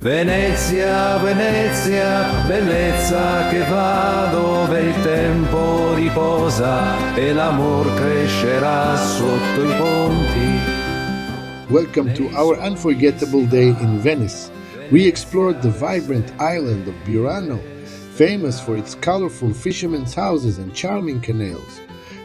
Venezia, Venezia, bellezza che va dove il tempo riposa e l'amor crescerà sotto i ponti. Welcome to our unforgettable day in Venice. We explored the vibrant island of Burano, famous for its colorful fishermen's houses and charming canals.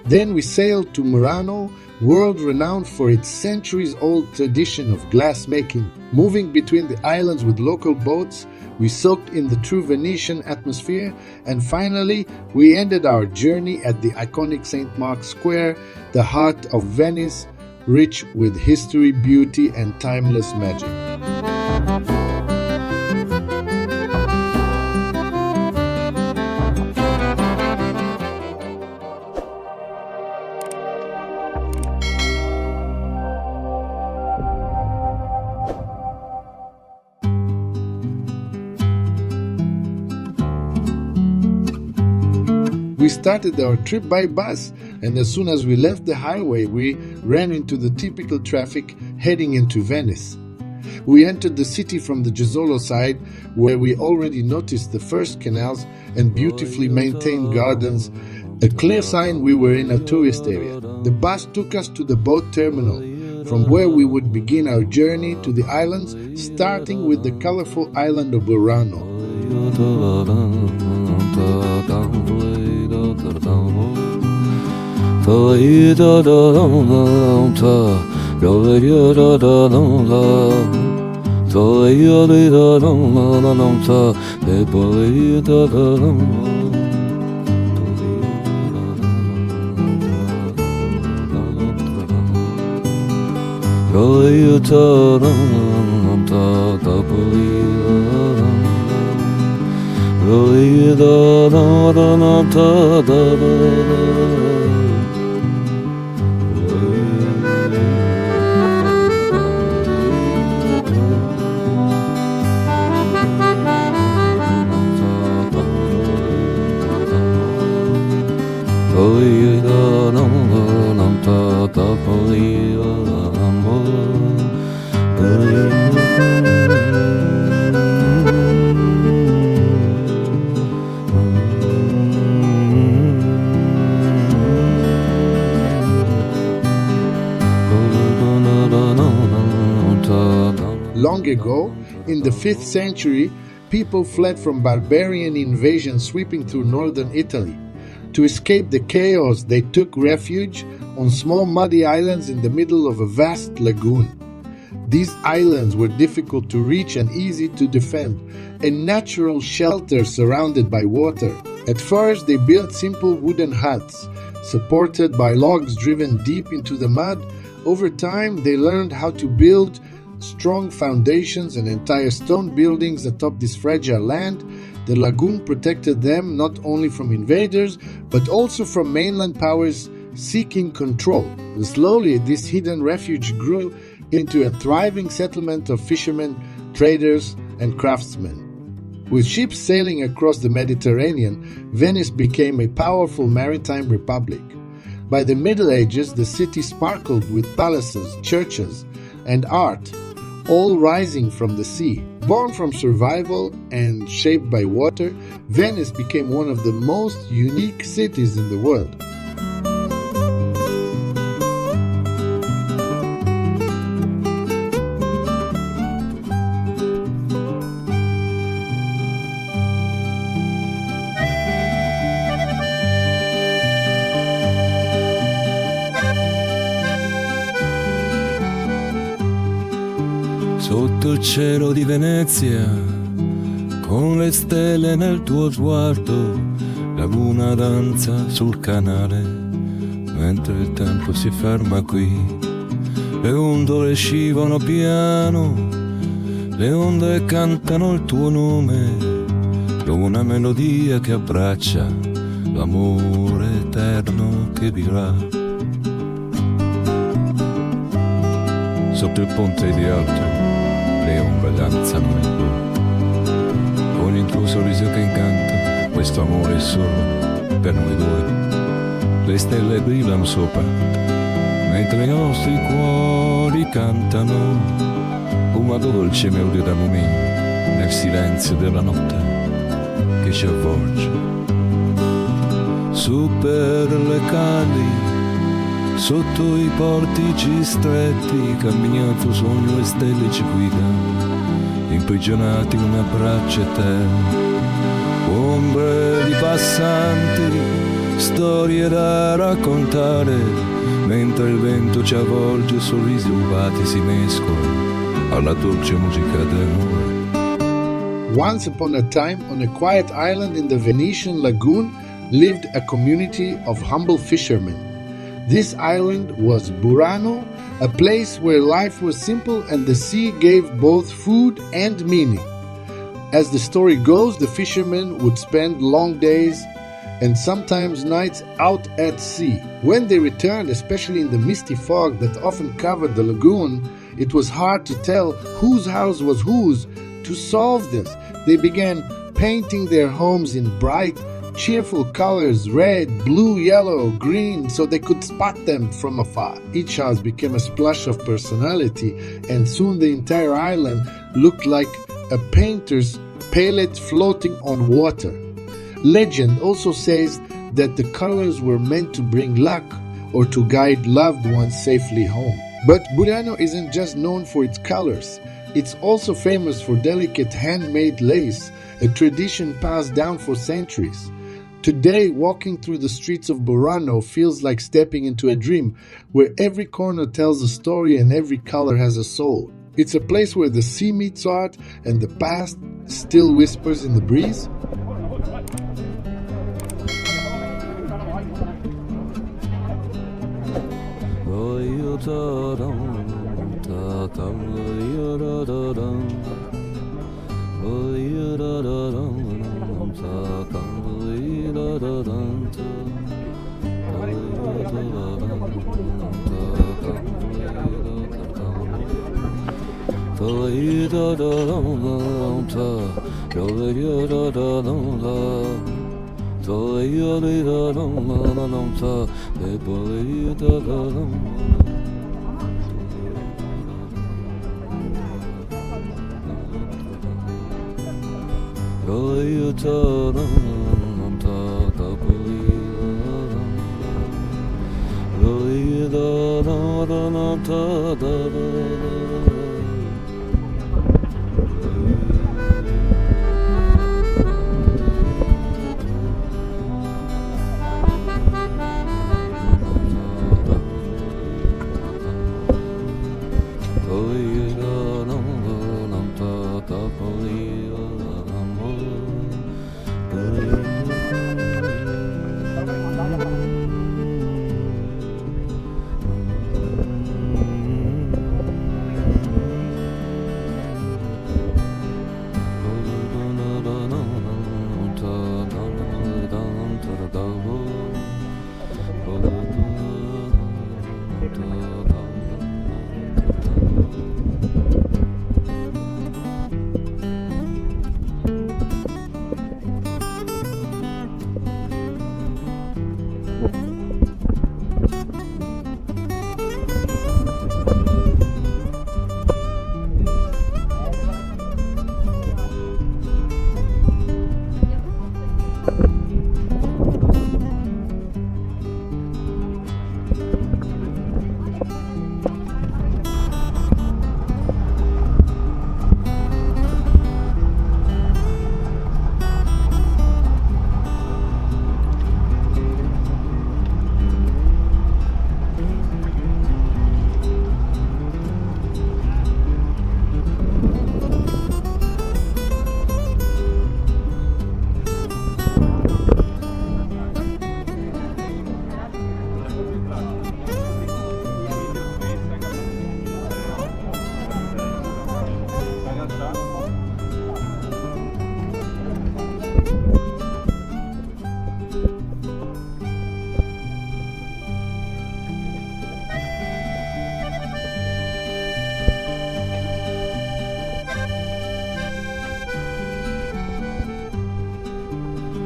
Then we sailed to Murano, world-renowned for its centuries-old tradition of glassmaking. Moving between the islands with local boats, we soaked in the true Venetian atmosphere, and finally, we ended our journey at the iconic St. Mark's Square, the heart of Venice, rich with history, beauty, and timeless magic. We started our trip by bus, and as soon as we left the highway, we ran into the typical traffic heading into Venice. We entered the city from the Jesolo side, where we already noticed the first canals and beautifully maintained gardens, a clear sign we were in a tourist area. The bus took us to the boat terminal, from where we would begin our journey to the islands, starting with the colorful island of Burano. Long ago, in the 5th century, people fled from barbarian invasion sweeping through northern Italy. To escape the chaos, they took refuge on small muddy islands in the middle of a vast lagoon. These islands were difficult to reach and easy to defend, a natural shelter surrounded by water. At first, they built simple wooden huts, supported by logs driven deep into the mud. Over time, they learned how to build strong foundations and entire stone buildings atop this fragile land. The lagoon protected them not only from invaders, but also from mainland powers seeking control. Slowly, this hidden refuge grew into a thriving settlement of fishermen, traders, and craftsmen. With ships sailing across the Mediterranean, Venice became a powerful maritime republic. By the Middle Ages, the city sparkled with palaces, churches, and art, all rising from the sea. Born from survival and shaped by water, Venice became one of the most unique cities in the world. Sotto il cielo di Venezia, con le stelle nel tuo sguardo, la luna danza sul canale, mentre il tempo si ferma qui. Le ondole scivolano piano, le onde cantano il tuo nome, una melodia che abbraccia l'amore eterno che vivrà. Sotto il ponte di alto le ombre danzano nel blu, con il tuo sorriso che incanta, questo amore è solo per noi due. Le stelle brillano sopra, mentre i nostri cuori cantano una dolce melodia d'amore silenzio della notte che ci avvolge. Su per le cali, sotto i portici stretti, camminato sogno e stelle ci guida, imprigionati in un abbraccio eterno. Ombre di passanti, storie da raccontare, mentre il vento ci avvolge, sorrisi rubati si mescolano alla dolce musica d'amore. Once upon a time, on a quiet island in the Venetian lagoon, lived a community of humble fishermen. This island was Burano, a place where life was simple and the sea gave both food and meaning. As the story goes, the fishermen would spend long days and sometimes nights out at sea. When they returned, especially in the misty fog that often covered the lagoon, it was hard to tell whose house was whose. To solve this, they began painting their homes in bright, cheerful colors, red, blue, yellow, green, so they could spot them from afar. Each house became a splash of personality, and soon the entire island looked like a painter's palette floating on water. Legend also says that the colors were meant to bring luck or to guide loved ones safely home. But Burano isn't just known for its colors. It's also famous for delicate handmade lace, a tradition passed down for centuries. Today, walking through the streets of Burano feels like stepping into a dream, where every corner tells a story and every color has a soul. It's a place where the sea meets art and the past still whispers in the breeze.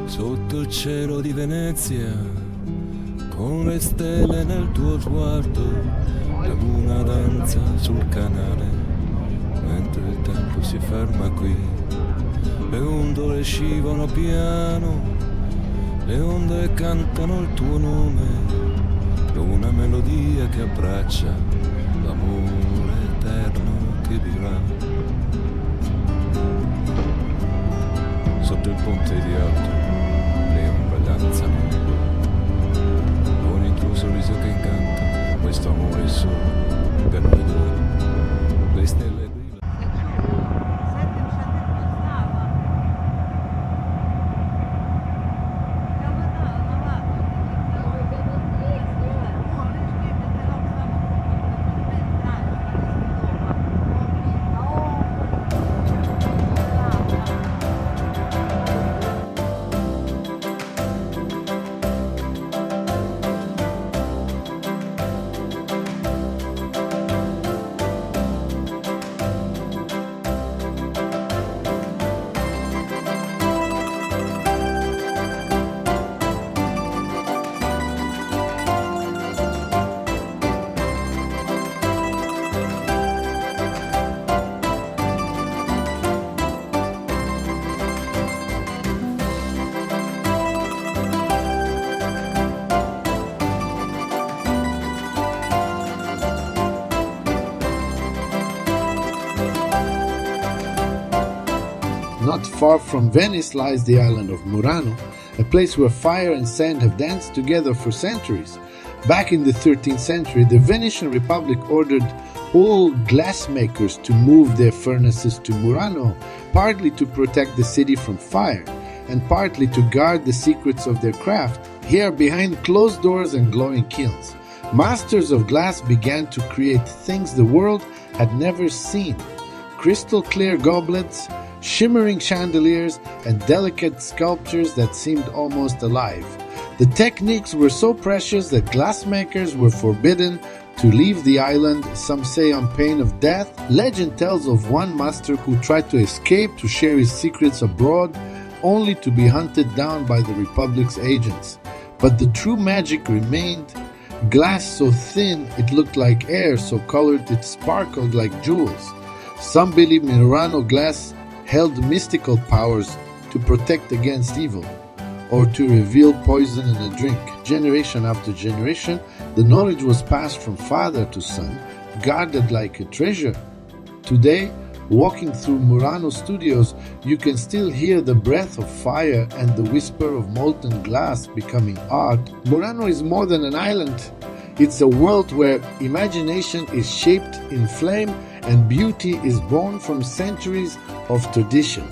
Sotto il cielo di Venezia, con le stelle nel tuo sguardo, la luna danza sul canale, mentre il tempo si ferma qui. gondole scivano piano, le onde cantano il tuo nome, una melodia che abbraccia l'amore eterno che vivrà. Sotto il ponte di alto le ombre con il tuo sorriso che incanta, questo amore è solo per noi due, le stelle brillano. Not far from Venice lies the island of Murano, a place where fire and sand have danced together for centuries. Back in the 13th century, the Venetian Republic ordered all glassmakers to move their furnaces to Murano, partly to protect the city from fire, and partly to guard the secrets of their craft, here behind closed doors and glowing kilns. Masters of glass began to create things the world had never seen: crystal clear goblets, shimmering chandeliers, and delicate sculptures that seemed almost alive. The techniques were so precious that glassmakers were forbidden to leave the island, some say on pain of death. Legend tells of one master who tried to escape to share his secrets abroad, only to be hunted down by the Republic's agents. But the true magic remained. Glass so thin it looked like air, so colored it sparkled like jewels. Some believe Murano glass held mystical powers to protect against evil, or to reveal poison in a drink. Generation after generation, the knowledge was passed from father to son, guarded like a treasure. Today, walking through Murano studios, you can still hear the breath of fire and the whisper of molten glass becoming art. Murano is more than an island. It's a world where imagination is shaped in flame and beauty is born from centuries of tradition.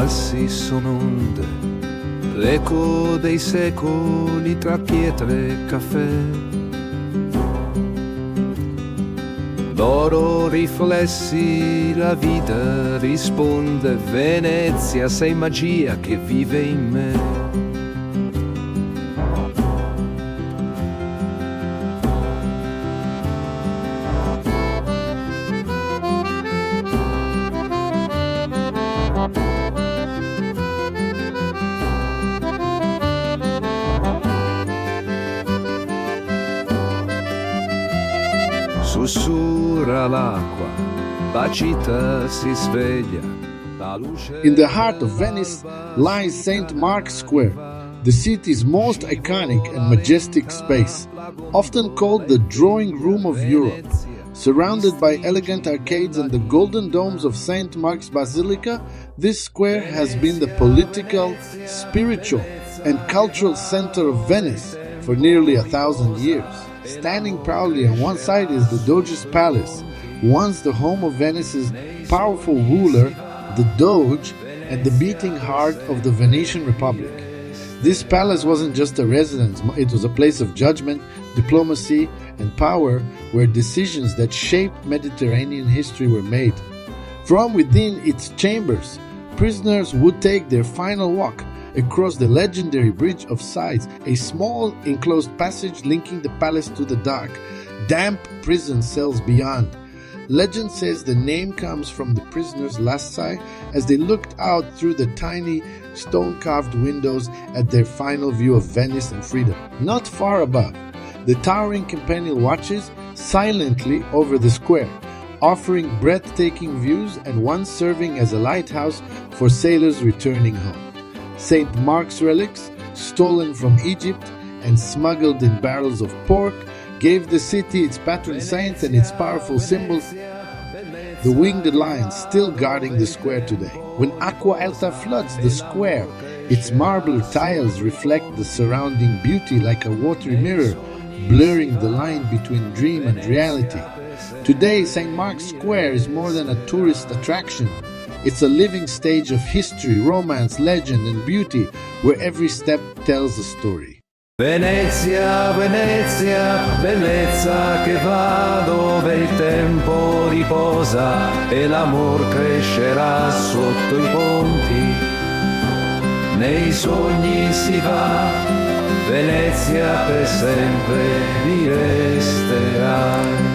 falsi sono onde, l'eco dei secoli tra pietre e caffè. Loro riflessi la vita risponde, Venezia sei magia che vive in me. Sussurra l'acqua, la città si sveglia. In the heart of Venice lies St. Mark's Square, the city's most iconic and majestic space, often called the drawing room of Europe. Surrounded by elegant arcades and the golden domes of St. Mark's Basilica, this square has been the political, spiritual, and cultural center of Venice for nearly 1,000 years. Standing proudly on one side is the Doge's Palace, once the home of Venice's powerful ruler, the Doge, and the beating heart of the Venetian Republic. This palace wasn't just a residence, it was a place of judgment, diplomacy, and power where decisions that shaped Mediterranean history were made. From within its chambers, prisoners would take their final walk across the legendary Bridge of Sighs, a small enclosed passage linking the palace to the dark, damp prison cells beyond. Legend says the name comes from the prisoners' last sigh as they looked out through the tiny stone-carved windows at their final view of Venice and freedom. Not far above, the towering campanile watches silently over the square, offering breathtaking views and once serving as a lighthouse for sailors returning home. St. Mark's relics, stolen from Egypt and smuggled in barrels of pork, gave the city its patron saint and its powerful symbols, the winged lion still guarding the square today. When Acqua Alta floods the square, its marble tiles reflect the surrounding beauty like a watery mirror, blurring the line between dream and reality. Today, St. Mark's Square is more than a tourist attraction. It's a living stage of history, romance, legend, and beauty, where every step tells a story. Venezia, Venezia, bellezza che va dove il tempo riposa e l'amor crescerà sotto i ponti. Nei sogni si va, Venezia per sempre vi resterai.